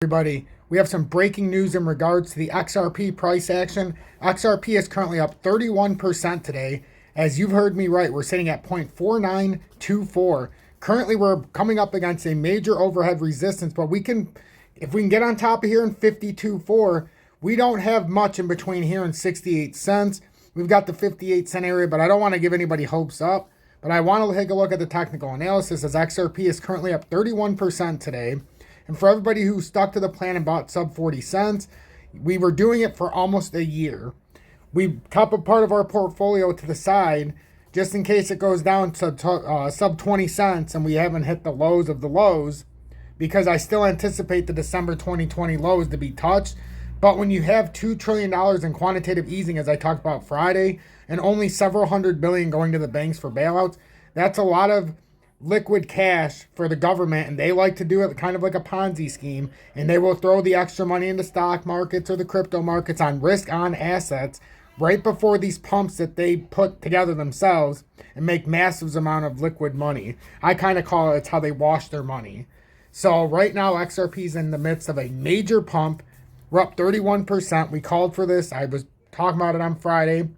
Everybody, we have some breaking news in regards to the XRP price action. XRP is currently up 31% today. As you've heard me right, we're sitting at 0.4924. Currently, we're coming up against a major overhead resistance, but if we can get on top of here in 52.4, we don't have much in between here and 68 cents. We've got the 58-cent area, but I don't want to give anybody hopes up. But I want to take a look at the technical analysis as XRP is currently up 31% today. And for everybody who stuck to the plan and bought sub 40 cents, we were doing it for almost a year. We kept a part of our portfolio to the side just in case it goes down to sub 20 cents and we haven't hit the lows of the lows, because I still anticipate the December 2020 lows to be touched. But when you have $2 trillion in quantitative easing, as I talked about Friday, and only several hundred billion going to the banks for bailouts, that's a lot of liquid cash for the government, and they like to do it kind of like a Ponzi scheme, and they will throw the extra money into stock markets or the crypto markets on risk on assets right before these pumps that they put together themselves and make massive amount of liquid money. I kind of call it's how they wash their money. So right now XRP is in the midst of a major pump. We're up 31%. We called for this. I was talking about it on Friday,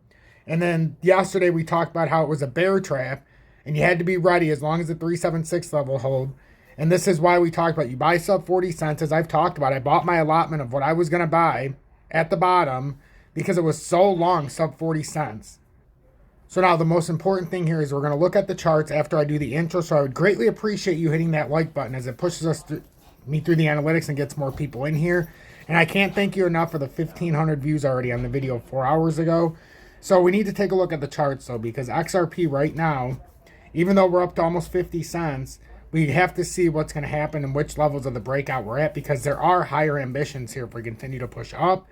and then yesterday we talked about how it was a bear trap and you had to be ready as long as the 376 level hold. And this is why we talked about you buy sub 40 cents. As I've talked about, I bought my allotment of what I was going to buy at the bottom because it was so long sub 40 cents. So now the most important thing here is we're going to look at the charts after I do the intro. So I would greatly appreciate you hitting that like button as it pushes me through the analytics and gets more people in here. And I can't thank you enough for the 1,500 views already on the video 4 hours ago. So we need to take a look at the charts though, because XRP right now, even though we're up to almost 50 cents, we have to see what's going to happen and which levels of the breakout we're at, because there are higher ambitions here if we continue to push up.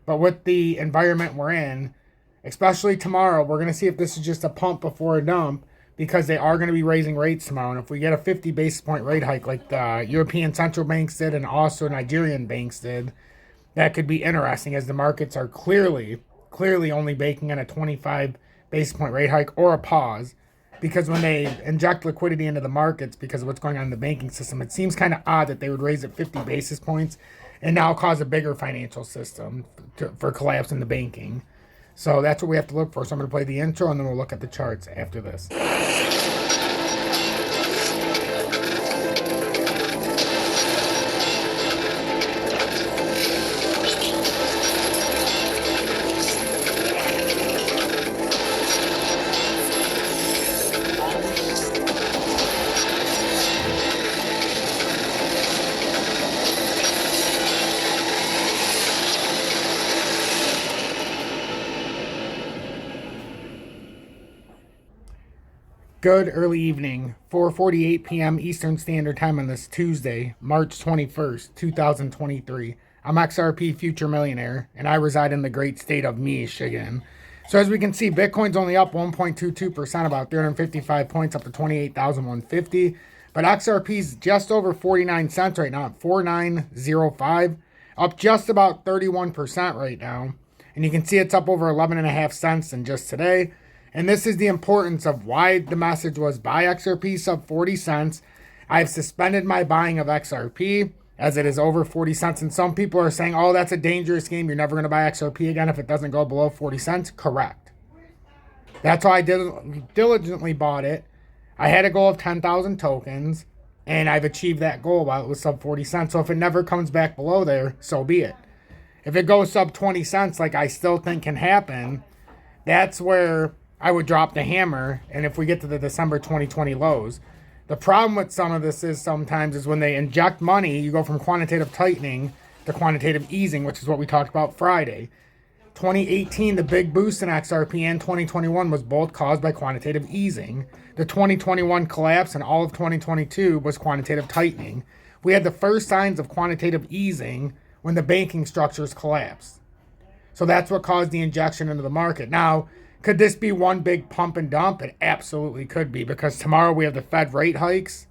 But with the environment we're in, especially tomorrow, we're going to see if this is just a pump before a dump, because they are going to be raising rates tomorrow. And if we get a 50 basis point rate hike like the European central banks did and also Nigerian banks did, that could be interesting, as the markets are clearly only baking in a 25 basis point rate hike or a pause. Because when they inject liquidity into the markets because of what's going on in the banking system, it seems kind of odd that they would raise it 50 basis points and now cause a bigger financial system for collapse in the banking. So that's what we have to look for. So I'm going to play the intro and then we'll look at the charts after this. Good early evening, 4:48 p.m. Eastern Standard Time on this Tuesday, March 21st, 2023. I'm XRP Future Millionaire, and I reside in the great state of Michigan. So as we can see, Bitcoin's only up 1.22%, about 355 points, up to 28,150. But XRP's just over 49 cents right now, at 4905, up just about 31% right now. And you can see it's up over 11.5 cents in just today. And this is the importance of why the message was buy XRP sub 40 cents. I've suspended my buying of XRP as it is over 40 cents. And some people are saying, oh, that's a dangerous game. You're never going to buy XRP again if it doesn't go below 40 cents. Correct. That's why I diligently bought it. I had a goal of 10,000 tokens, and I've achieved that goal while it was sub 40 cents. So if it never comes back below there, so be it. If it goes sub 20 cents, like I still think can happen, that's where I would drop the hammer. And if we get to the December 2020 lows, the problem with some of this is sometimes is when they inject money, you go from quantitative tightening to quantitative easing, which is what we talked about Friday. 2018, the big boost in XRP, and 2021 was both caused by quantitative easing. The 2021 collapse and all of 2022 was quantitative tightening. We had the first signs of quantitative easing when the banking structures collapsed. So that's what caused the injection into the market. Now, could this be one big pump and dump? It absolutely could be, because tomorrow we have the Fed rate hikes,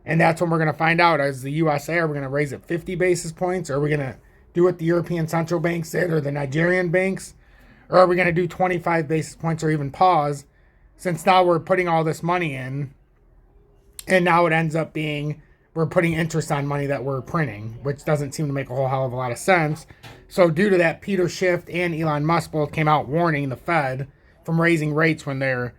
and that's when we're going to find out, as the USA, are we going to raise it 50 basis points, or are we going to do what the European central banks did or the Nigerian banks, or are we going to do 25 basis points or even pause, since now we're putting all this money in, and now it ends up being we're putting interest on money that we're printing, which doesn't seem to make a whole hell of a lot of sense. So due to that, Peter Schiff and Elon Musk both came out warning the Fed from raising rates when they're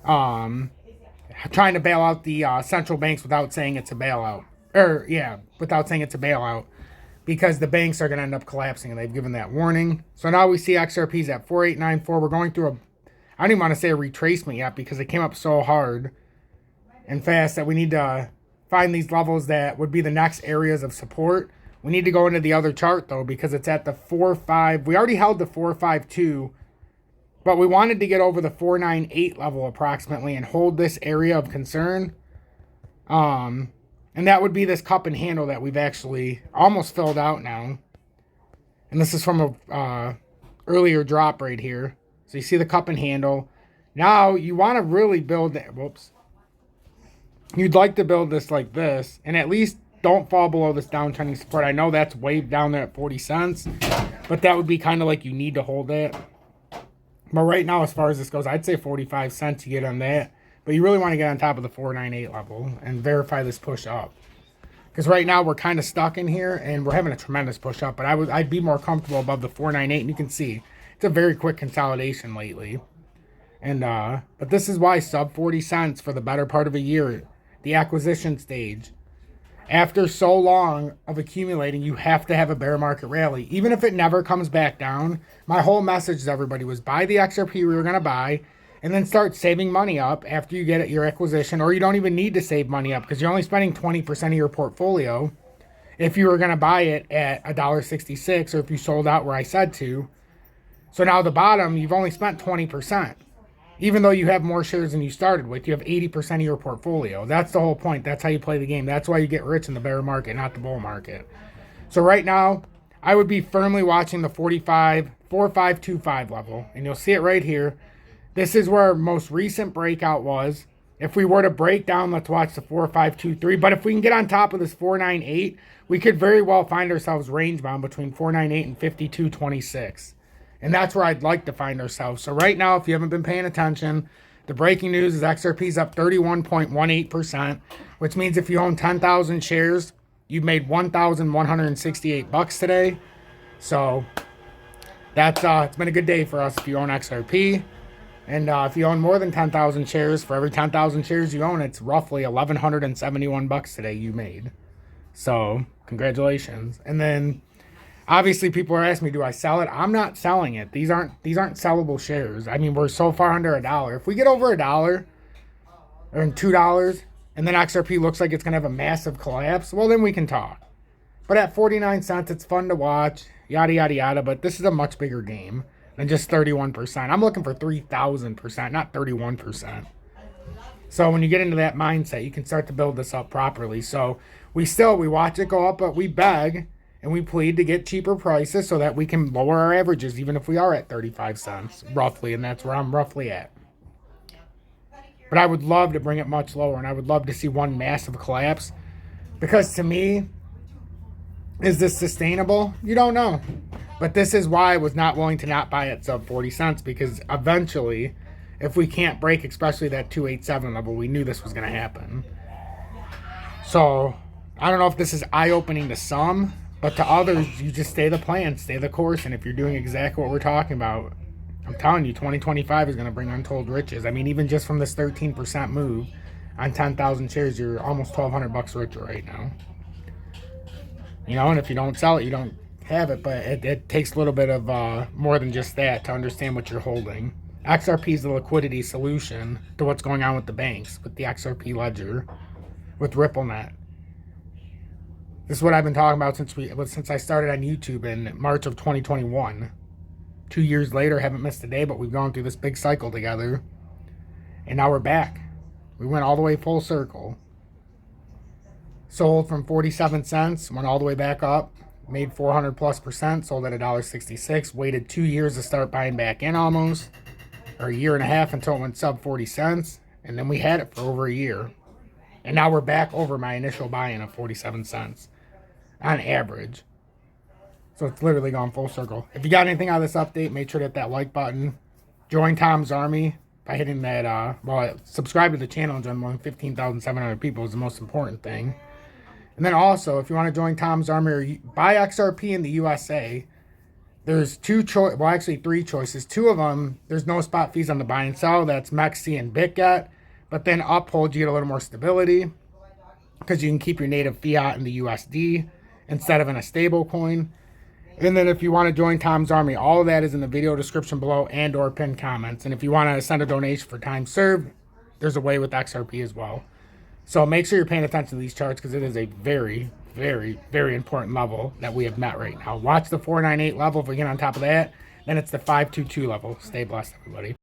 trying to bail out the central banks without saying it's a bailout. Without saying it's a bailout. Because the banks are going to end up collapsing, and they've given that warning. So now we see XRPs at 4894. We're going through I don't even want to say a retracement yet because it came up so hard and fast that we need to find these levels that would be the next areas of support. We need to go into the other chart, though, because it's at the 4.5. We already held the 4.52, but we wanted to get over the 4.98 level approximately and hold this area of concern. And that would be this cup and handle that we've actually almost filled out now. And this is from a earlier drop right here. So you see the cup and handle. Now you want to really build that. Whoops. You'd like to build this like this. And at least don't fall below this downtrending support. I know that's way down there at 40 cents. But that would be kind of like you need to hold it. But right now, as far as this goes, I'd say 45 cents you get on that. But you really want to get on top of the 4.98 level and verify this push up. Because right now we're kind of stuck in here and we're having a tremendous push up. But I'd be more comfortable above the 4.98. And you can see it's a very quick consolidation lately. And but this is why sub 40 cents for the better part of a year, the acquisition stage. After so long of accumulating, you have to have a bear market rally. Even if it never comes back down, my whole message to everybody was buy the XRP we were going to buy. And then start saving money up after you get your acquisition. Or you don't even need to save money up because you're only spending 20% of your portfolio if you were going to buy it at $1.66 or if you sold out where I said to. So now the bottom, you've only spent 20%. Even though you have more shares than you started with, you have 80% of your portfolio. That's the whole point. That's how you play the game. That's why you get rich in the bear market, not the bull market. So right now, I would be firmly watching the 4525 level. And you'll see it right here. This is where our most recent breakout was. If we were to break down, let's watch the 4523. But if we can get on top of this 498, we could very well find ourselves range bound between 498 and 5226. And that's where I'd like to find ourselves. So right now, if you haven't been paying attention, the breaking news is XRP's up 31.18%, which means if you own 10,000 shares, you've made $1,168 today. So that's it's been a good day for us if you own XRP. And if you own more than 10,000 shares, for every 10,000 shares you own, it's roughly $1,171 today you made. So, congratulations. And then, obviously, people are asking me, do I sell it? I'm not selling it. These aren't sellable shares. I mean, we're so far under $1. If we get over $1 or $2, and then XRP looks like it's going to have a massive collapse, well, then we can talk. But at 49 cents, it's fun to watch, yada, yada, yada. But this is a much bigger game than just 31%. I'm looking for 3,000%, not 31%. So when you get into that mindset, you can start to build this up properly. So we watch it go up, but we beg and we plead to get cheaper prices so that we can lower our averages, even if we are at 35 cents, roughly. And that's where I'm roughly at. But I would love to bring it much lower, and I would love to see one massive collapse. Because to me, is this sustainable? You don't know. But this is why I was not willing to not buy at sub 40 cents, because eventually, if we can't break, especially that 287 level, we knew this was going to happen. So, I don't know if this is eye-opening to some, but to others, you just stay the plan, stay the course, and if you're doing exactly what we're talking about, I'm telling you, 2025 is going to bring untold riches. I mean, even just from this 13% move on 10,000 shares, you're almost $1,200 richer right now. You know, and if you don't sell it, you don't have it, but it takes a little bit of more than just that to understand what you're holding. XRP is the liquidity solution to what's going on with the banks, with the XRP ledger, with RippleNet. This is what I've been talking about since I started on YouTube in March of 2021. 2 years later, haven't missed a day, but we've gone through this big cycle together, and now we're back. We went all the way full circle. Sold from 47 cents, went all the way back up, made 400+%, sold at $1.66, waited 2 years to start buying back in almost, or a year and a half until it went sub 40 cents, and then we had it for over a year. And now we're back over my initial buy-in of 47 cents on average. So it's literally gone full circle. If you got anything out of this update, make sure to hit that like button. Join Tom's Army by hitting that, subscribe to the channel and join more than 15,700 people is the most important thing. And then also, if you want to join Tom's Army or buy XRP in the USA, there's three choices. Two of them, there's no spot fees on the buy and sell. That's MEXC and BitGet. But then UPHOLD, you get a little more stability because you can keep your native fiat in the USD instead of in a stable coin. And then if you want to join Tom's Army, all of that is in the video description below and or pinned comments. And if you want to send a donation for time served, there's a way with XRP as well. So make sure you're paying attention to these charts because it is a very, very, very important level that we have met right now. Watch the 498 level. If we get on top of that, then it's the 522 level. Stay blessed, everybody.